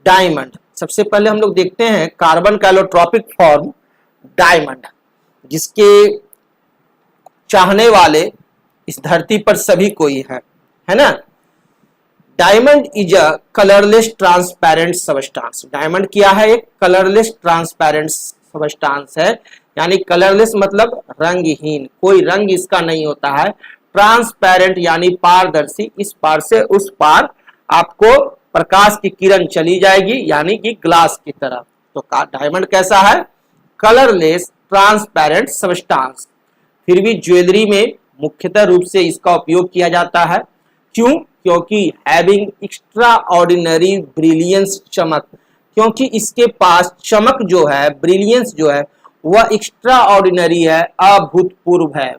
Diamond, सबसे पहले हम लोग देखते हैं कार्बन का एलोट्रॉपिक फॉर्म डायमंड, जिसके चाहने वाले इस धरती पर सभी कोई है ना। Diamond is a colourless transparent substance. Diamond क्या है? एक कलरलेस ट्रांसपेरेंट सबस्टांस है, यानी कलरलेस मतलब रंगहीन, कोई रंग इसका नहीं होता है। ट्रांसपेरेंट यानी पारदर्शी, इस पार से उस पार आपको प्रकाश की किरण चली जाएगी, यानी कि ग्लास की तरह। तो डायमंड कैसा है? Colourless transparent substance. फिर भी ज्वेलरी में मुख्यतः रूप से इसका उपयोग किया जाता है। क्यों? क्योंकि हैविंग एक्स्ट्रा ऑर्डिनरी ब्रिलियंस, चमक, क्योंकि इसके पास चमक जो है, ब्रिलियंस जो है, वह एक्स्ट्रा ऑर्डिनरी है, अभूतपूर्व है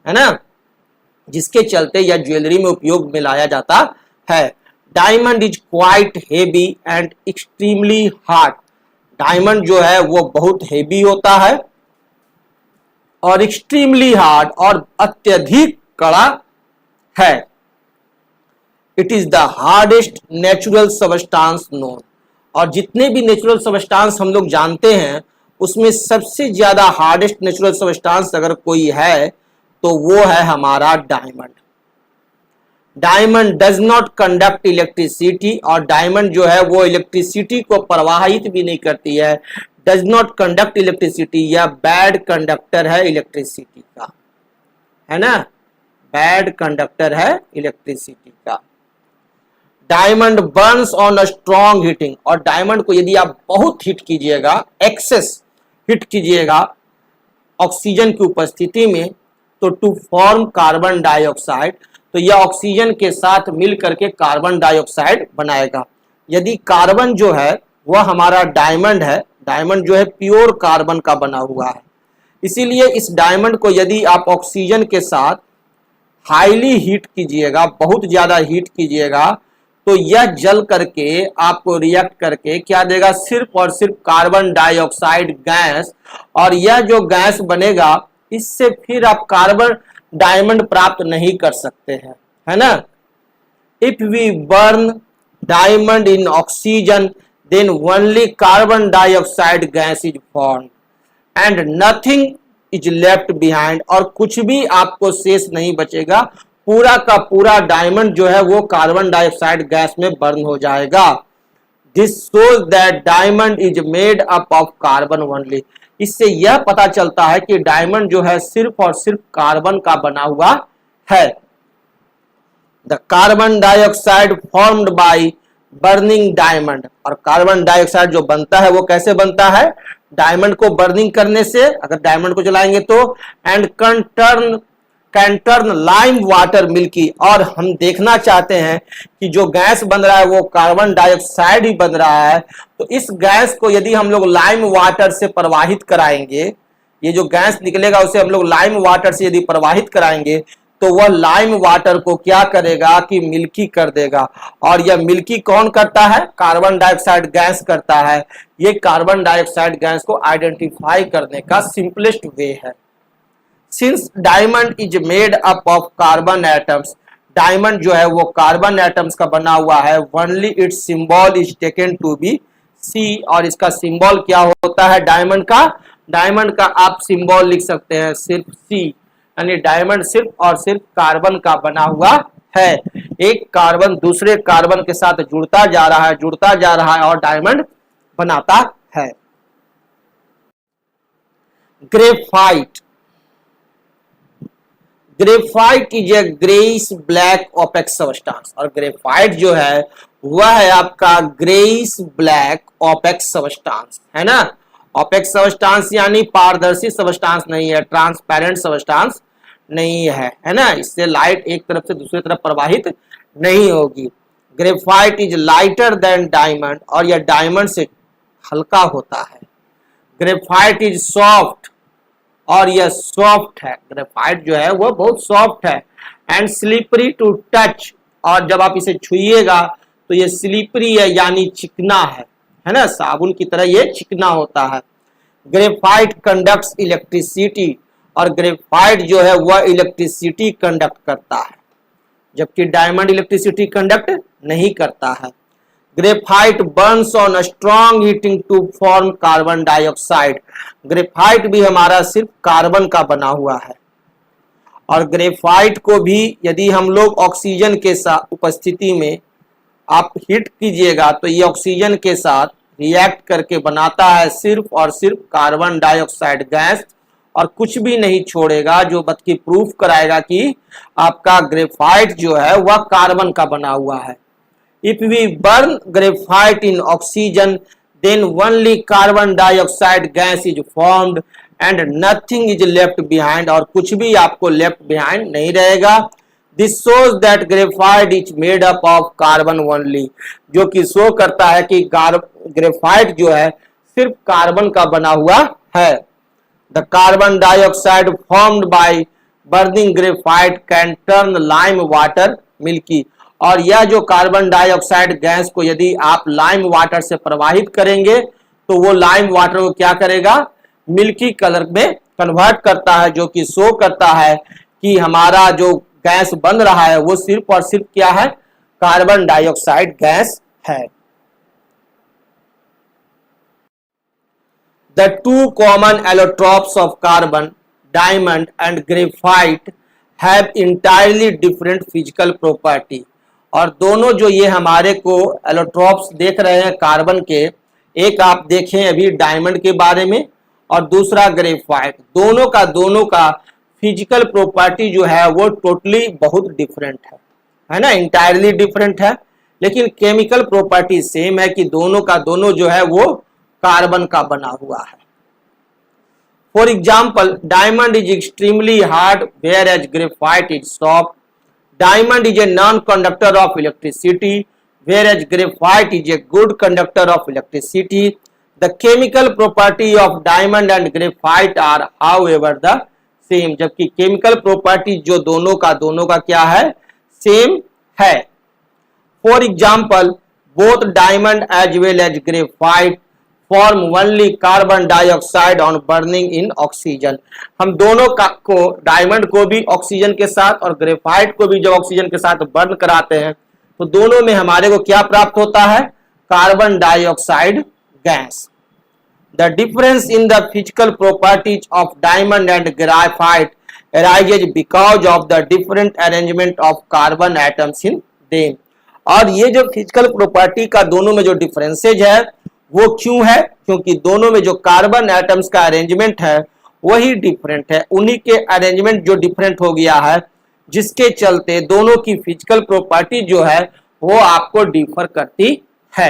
ना, जिसके चलते यह ज्वेलरी में उपयोग में लाया जाता है। Diamond is quite heavy and extremely hard. Diamond जो है वो बहुत हेवी होता है और एक्सट्रीमली हार्ड और अत्यधिक कड़ा है। It is the hardest natural substance known. और जितने भी नेचुरल सबस्टांस हम लोग जानते हैं, उसमें सबसे ज्यादा हार्डेस्ट नेचुरल सबस्टांस अगर कोई है तो वो है हमारा diamond. Diamond does not conduct electricity, और डायमंड जो है वो इलेक्ट्रिसिटी को प्रवाहित भी नहीं करती है। डज नॉट कंडक्ट इलेक्ट्रिसिटी, या बैड कंडक्टर है इलेक्ट्रिसिटी का, है ना, बैड कंडक्टर है इलेक्ट्रिसिटी का। Diamond Burns on a strong heating, और डायमंड को यदि आप बहुत हीट कीजिएगा, एक्सेस हीट कीजिएगा ऑक्सीजन की उपस्थिति में, तो टू फॉर्म कार्बन डाइऑक्साइड, तो यह ऑक्सीजन के साथ मिल करके कार्बन डाइऑक्साइड बनाएगा। यदि कार्बन जो है वह हमारा डायमंड है, डायमंड जो है प्योर कार्बन का बना हुआ है, इसीलिए इस डायमंड को यदि आप ऑक्सीजन के साथ हाईली हीट कीजिएगा, बहुत ज्यादा हीट कीजिएगा, तो यह जल करके आपको रिएक्ट करके क्या देगा? सिर्फ और सिर्फ कार्बन डाइऑक्साइड गैस, और यह जो गैस बनेगा इससे फिर आप कार्बन डायमंड प्राप्त नहीं कर सकते हैं, है ना। If we burn diamond in oxygen then only carbon dioxide gas is formed and nothing is left behind, और कुछ भी आपको शेष नहीं बचेगा, पूरा का पूरा डायमंड जो है वो कार्बन डाइऑक्साइड गैस में बर्न हो जाएगा। This shows that diamond is made up of carbon only. इससे यह पता चलता है कि डायमंड जो है सिर्फ और सिर्फ कार्बन का बना हुआ है। The carbon dioxide formed by burning diamond, और कार्बन डाइऑक्साइड जो बनता है वो कैसे बनता है? डायमंड को बर्निंग करने से, अगर डायमंड को जलाएंगे तो, and can turn lime water milky, और हम देखना चाहते हैं कि जो गैस बन रहा है वो कार्बन डाइऑक्साइड ही बन रहा है, तो इस गैस को यदि हम लोग लाइम वाटर से प्रवाहित कराएंगे, ये जो गैस निकलेगा उसे हम लोग लाइम वाटर से यदि प्रवाहित कराएंगे, तो वह लाइम वाटर को क्या करेगा कि मिल्की कर देगा। और यह मिल्की कौन करता है? कार्बन डाइऑक्साइड गैस करता है। ये कार्बन डाइऑक्साइड गैस को आइडेंटिफाई करने का सिंपलेस्ट वे है। Since diamond is made up of carbon atoms, diamond जो है वो कार्बन एटम्स का बना हुआ है, only its symbol is taken to be C, और इसका सिंबल क्या होता है डायमंड का? डायमंड का आप सिंबल लिख सकते हैं सिर्फ सी, यानी डायमंड सिर्फ और सिर्फ कार्बन का बना हुआ है। एक कार्बन दूसरे कार्बन के साथ जुड़ता जा रहा है, जुड़ता जा रहा है, और डायमंड बनाता है। Graphite, graphite is a greyish black opaque substance, और ग्रेफाइट जो है वह है आपका ग्रेइश ब्लैक ओपेक सबस्टांस, है ना। ओपेक सबस्टांस यानी पारदर्शी सबस्टांस नहीं है, ट्रांसपेरेंट सबस्टांस नहीं है ना, इससे लाइट एक तरफ से दूसरी तरफ प्रवाहित नहीं होगी। Graphite is lighter than diamond, और यह डायमंड से हल्का होता है। ग्रेफाइट इज सॉफ्ट, और यह सॉफ्ट है, ग्रेफाइट जो है वो बहुत सॉफ्ट है। एंड स्लिपरी टू टच, और जब आप इसे छुइएगा तो ये स्लिपरी है यानी चिकना है ना, साबुन की तरह ये चिकना होता है। ग्रेफाइट कंडक्ट्स इलेक्ट्रिसिटी, और ग्रेफाइट जो है वह इलेक्ट्रिसिटी कंडक्ट करता है, जबकि डायमंड इलेक्ट्रिसिटी कंडक्ट नहीं करता है। Graphite burns on a strong heating to form carbon dioxide. Graphite भी हमारा सिर्फ कार्बन का बना हुआ है, और ग्रेफाइट को भी यदि हम लोग ऑक्सीजन के साथ उपस्थिति में आप हीट कीजिएगा तो ये ऑक्सीजन के साथ रिएक्ट करके बनाता है सिर्फ और सिर्फ कार्बन डाइऑक्साइड गैस, और कुछ भी नहीं छोड़ेगा, जो बल्कि प्रूफ कराएगा कि आपका ग्रेफाइट जो है वह कार्बन का बना हुआ है। If we burn graphite in oxygen then only carbon dioxide gas is formed and nothing is left behind, और कुछ भी आपको left behind नहीं रहेगा। This shows that graphite is made up of carbon only, जो कि शो करता है कि ग्रेफाइट जो है सिर्फ कार्बन का बना हुआ है। The carbon dioxide formed by burning graphite can turn lime water milky, और यह जो कार्बन डाइऑक्साइड गैस को यदि आप लाइम वाटर से प्रवाहित करेंगे तो वो लाइम वाटर को क्या करेगा, मिल्की कलर में कन्वर्ट करता है, जो कि शो करता है कि हमारा जो गैस बन रहा है वो सिर्फ और सिर्फ क्या है, कार्बन डाइऑक्साइड गैस है। The two common allotropes of carbon, diamond and graphite, have entirely different physical property, और दोनों जो ये हमारे को एलोट्रोप्स देख रहे हैं कार्बन के, एक आप देखें अभी डायमंड के बारे में और दूसरा ग्रेफाइट, दोनों का फिजिकल प्रॉपर्टी जो है वो टोटली बहुत डिफरेंट है ना, इंटायरली डिफरेंट है, लेकिन केमिकल प्रॉपर्टी सेम है कि दोनों का दोनों जो है वो कार्बन का बना हुआ है। For example, diamond is extremely hard whereas graphite is soft. Diamond is a non-conductor of electricity, whereas graphite is a good conductor of electricity. The chemical property of diamond and graphite are, however, the same. जबकि chemical property जो दोनों का क्या है, same है। For example, both diamond as well as graphite form only carbon dioxide on burning in oxygen. हम दोनों को, डायमंड को भी ऑक्सीजन के साथ और ग्रेफाइट को भी जब ऑक्सीजन के साथ बर्न कराते हैं तो दोनों में हमारे को क्या प्राप्त होता है, carbon dioxide gas. The difference in the physical properties of diamond and graphite arises because of the different arrangement of carbon atoms in them. और ये जो फिजिकल प्रॉपर्टी का दोनों में जो डिफरेंसेज है वो क्यों है, क्योंकि दोनों में जो कार्बन एटम्स का अरेंजमेंट है वही डिफरेंट है, उन्हीं के अरेंजमेंट जो डिफरेंट हो गया है, जिसके चलते दोनों की फिजिकल प्रॉपर्टी जो है वो आपको डिफर करती है।